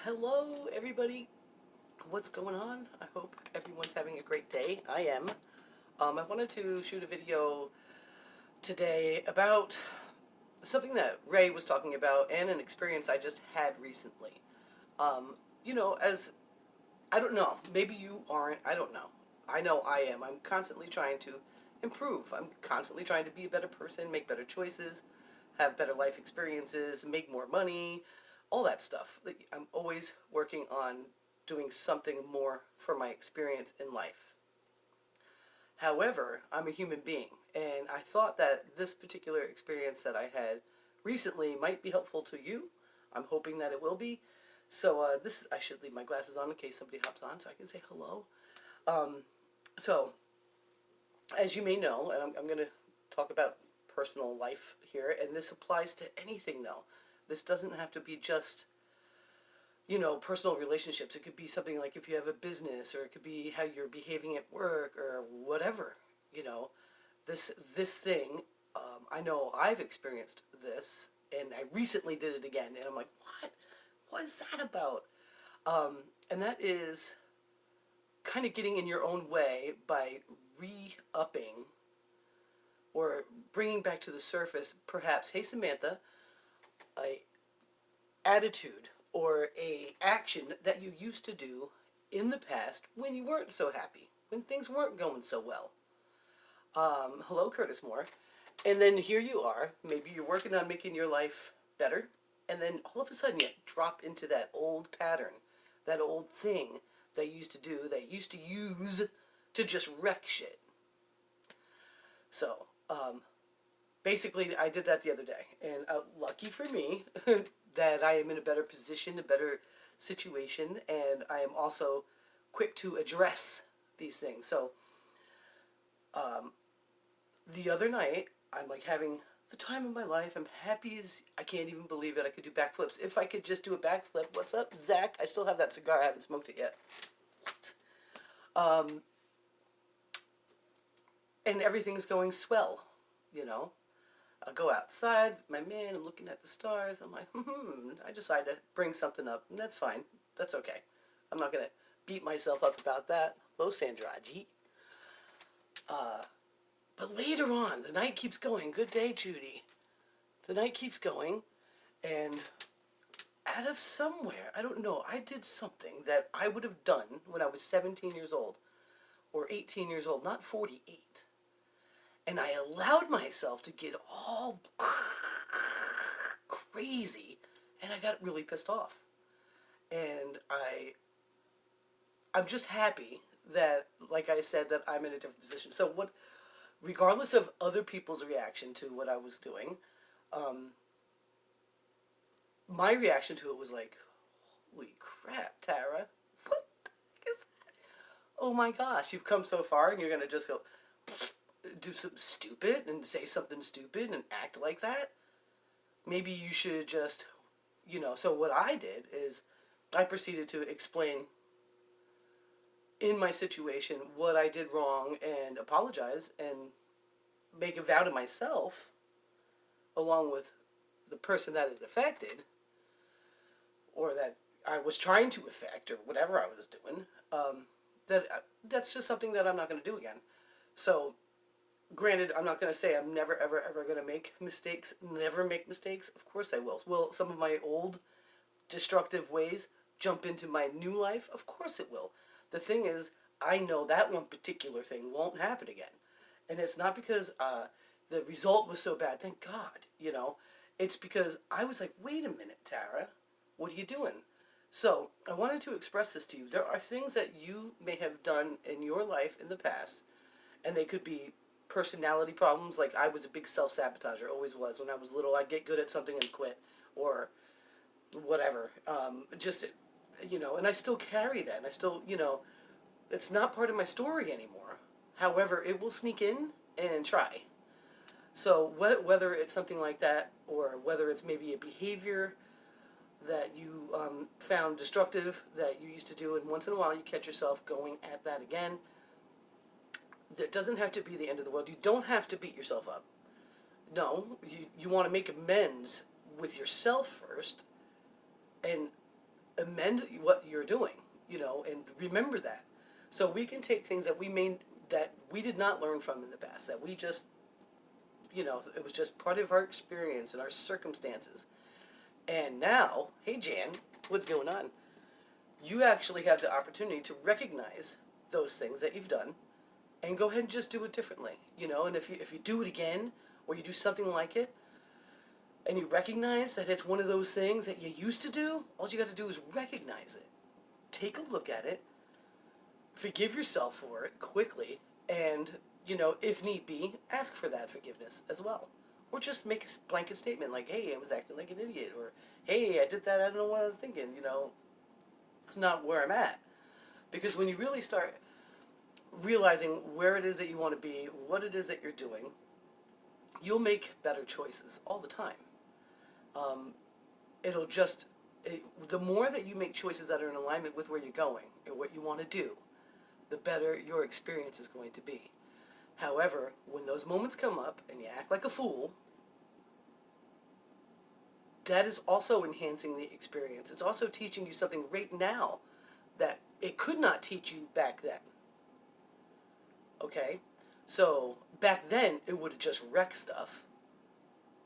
Hello, everybody. What's going on? I hope everyone's having a great day. I am. I wanted to shoot a video today about something that Ray was talking about and an experience I just had recently. As I don't know, maybe you aren't, I don't know. I know I am. I'm constantly trying to improve. I'm constantly trying to be a better person, make better choices, have better life experiences, make more money, all that stuff. I'm always working on doing something more for my experience in life. However, I'm a human being, and I thought that this particular experience that I had recently might be helpful to you. I'm hoping that it will be. So I should leave my glasses on in case somebody hops on so I can say hello. Um, so, as you may know, and I'm going to talk about personal life here, and this applies to anything though. This doesn't have to be just, personal relationships. It could be something like if you have a business, or it could be how you're behaving at work, or whatever. You know, this thing. I know I've experienced this, and I recently did it again, and I'm like, what? What is that about? And that is kind of getting in your own way by re-upping or bringing back to the surface, perhaps, hey Samantha, a attitude or a action that you used to do in the past when you weren't so happy, when things weren't going so well. Hello, Curtis Moore. And then here you are, maybe you're working on making your life better, and then all of a sudden you drop into that old pattern, that old thing that you used to do, that you used to use to just wreck shit. So, basically, I did that the other day, and lucky for me that I am in a better position, a better situation, and I am also quick to address these things. So, the other night, I'm like having the time of my life. I'm happy as I can't even believe it. I could do backflips. If I could just do a backflip, what's up, Zach? I still have that cigar. I haven't smoked it yet. What? And everything's going swell, you know. I'll go outside with my man. I'm looking at the stars. I'm like, I decided to bring something up, and that's fine. That's okay. I'm not gonna beat myself up about that. Hello, Sandraji. But later on, the night keeps going. Good day, Judy. The night keeps going, and out of somewhere, I don't know, I did something that I would have done when I was 17 years old or 18 years old, not 48. And I allowed myself to get all crazy, and I got really pissed off. And I'm just happy that, like I said, that I'm in a different position. So what, regardless of other people's reaction to what I was doing, my reaction to it was like, holy crap, Tara. What the heck is that? Oh my gosh, you've come so far and you're going to just go do something stupid and say something stupid and act like that? Maybe you should just, So what I did is I proceeded to explain in my situation what I did wrong and apologize and make a vow to myself, along with the person that it affected, or that I was trying to affect, or whatever I was doing, that's just something that I'm not going to do again. So, granted, I'm not going to say I'm never, ever, ever going to make mistakes, never make mistakes. Of course I will. Will some of my old destructive ways jump into my new life? Of course it will. The thing is, I know that one particular thing won't happen again. And it's not because the result was so bad, thank God. It's because I was like, wait a minute, Tara, what are you doing? So, I wanted to express this to you. There are things that you may have done in your life in the past, and they could be personality problems. Like, I was a big self-sabotager, always was. When I was little, I'd get good at something and quit, or whatever. And I still carry that, and I still, it's not part of my story anymore. However, it will sneak in and try. So whether it's something like that, or whether it's maybe a behavior that you found destructive that you used to do, and once in a while you catch yourself going at that again, that doesn't have to be the end of the world. You don't have to beat yourself up. No, you want to make amends with yourself first, and amend what you're doing, and remember that. So we can take things that we did not learn from in the past, that we just, it was just part of our experience and our circumstances. And now, hey Jan, what's going on? You actually have the opportunity to recognize those things that you've done and go ahead and just do it differently, and if you do it again or you do something like it and you recognize that it's one of those things that you used to do, all you got to do is recognize it. Take a look at it, forgive yourself for it quickly, and, if need be, ask for that forgiveness as well. Or just make a blanket statement like, hey, I was acting like an idiot, or hey, I did that, I don't know what I was thinking, it's not where I'm at. Because when you really start realizing where it is that you want to be, what it is that you're doing, you'll make better choices all the time. Um, it'll just, the more that you make choices that are in alignment with where you're going and what you want to do, the better your experience is going to be. However, when those moments come up and you act like a fool, that is also enhancing the experience. It's also teaching you something right now that it could not teach you back then. Okay? So, back then, it would have just wrecked stuff.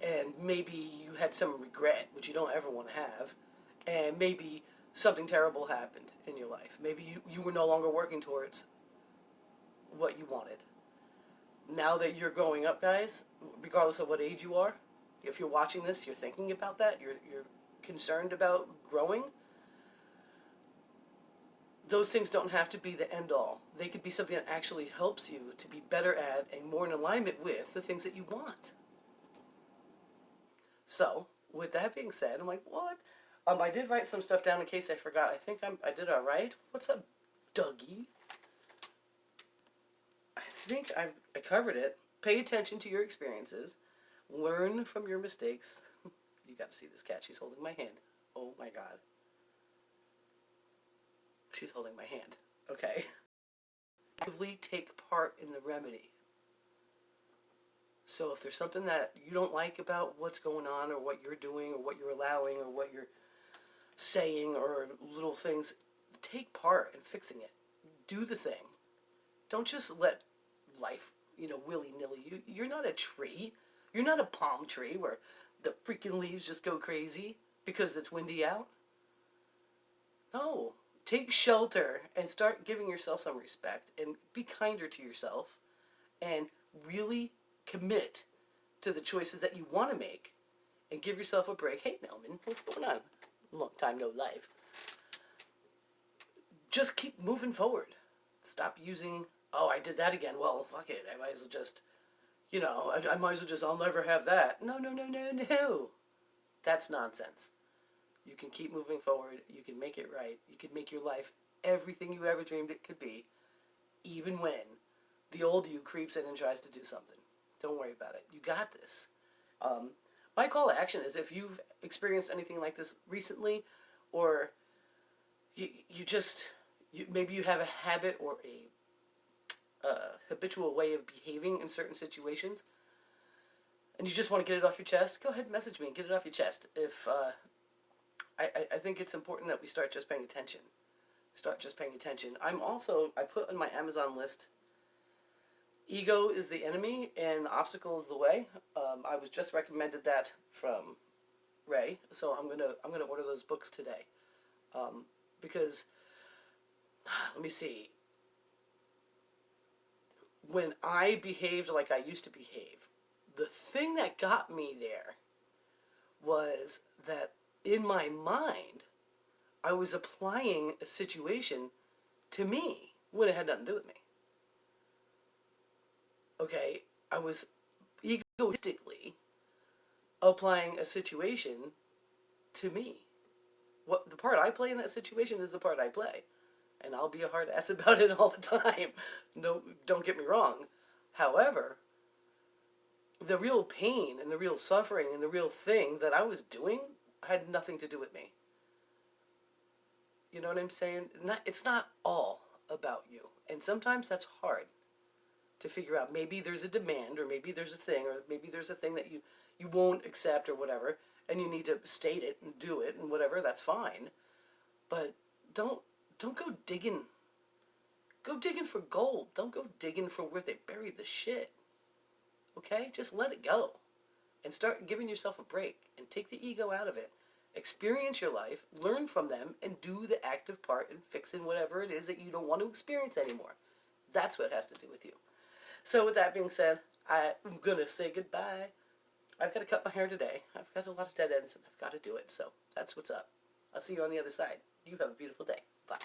And maybe you had some regret, which you don't ever want to have. And maybe something terrible happened in your life. Maybe you were no longer working towards what you wanted. Now that you're growing up, guys, regardless of what age you are, if you're watching this, you're thinking about that, you're concerned about growing, those things don't have to be the end all. They could be something that actually helps you to be better at and more in alignment with the things that you want. So, with that being said, I'm like, what? I did write some stuff down in case I forgot. I think I did all right. What's up, Dougie? I think I covered it. Pay attention to your experiences. Learn from your mistakes. You got to see this cat. She's holding my hand. Oh my God. She's holding my hand. Okay. Actively take part in the remedy. So if there's something that you don't like about what's going on or what you're doing or what you're allowing or what you're saying or little things, take part in fixing it. Do the thing. Don't just let life, willy-nilly. You're not a tree. You're not a palm tree where the freaking leaves just go crazy because it's windy out. No. Take shelter and start giving yourself some respect and be kinder to yourself and really commit to the choices that you want to make and give yourself a break. Hey, Melman, what's going on? Long time no live. Just keep moving forward. Stop using, oh, I did that again. Well, fuck it. I might as well just, I might as well just, I'll never have that. No. That's nonsense. You can keep moving forward. You can make it right. You can make your life everything you ever dreamed it could be, even when the old you creeps in and tries to do something. Don't worry about it. You got this. My call to action is if you've experienced anything like this recently, or maybe you have a habit or a habitual way of behaving in certain situations, and you just want to get it off your chest, go ahead and message me and get it off your chest. If I think it's important that we start just paying attention. I put on my Amazon list, ego is the enemy and the obstacle is the way. I was just recommended that from Ray, so I'm gonna order those books today. Because let me see. When I behaved like I used to behave, the thing that got me there was that in my mind, I was applying a situation to me when it had nothing to do with me. Okay, I was egoistically applying a situation to me. What the part I play in that situation is the part I play. And I'll be a hard ass about it all the time. No, don't get me wrong. However, the real pain and the real suffering and the real thing that I was doing had nothing to do with me. You know what I'm saying? It's not all about you. And sometimes that's hard to figure out. Maybe there's a demand, or maybe there's a thing, or maybe there's a thing that you won't accept or whatever, and you need to state it and do it and whatever, that's fine. But don't don't go digging. Go digging for gold. Don't go digging for where they buried the shit. Okay? Just let it go. And start giving yourself a break and take the ego out of it. Experience your life, learn from them, and do the active part in fixing whatever it is that you don't want to experience anymore. That's what it has to do with you. So with that being said, I'm going to say goodbye. I've got to cut my hair today. I've got a lot of dead ends and I've got to do it. So that's what's up. I'll see you on the other side. You have a beautiful day. Bye.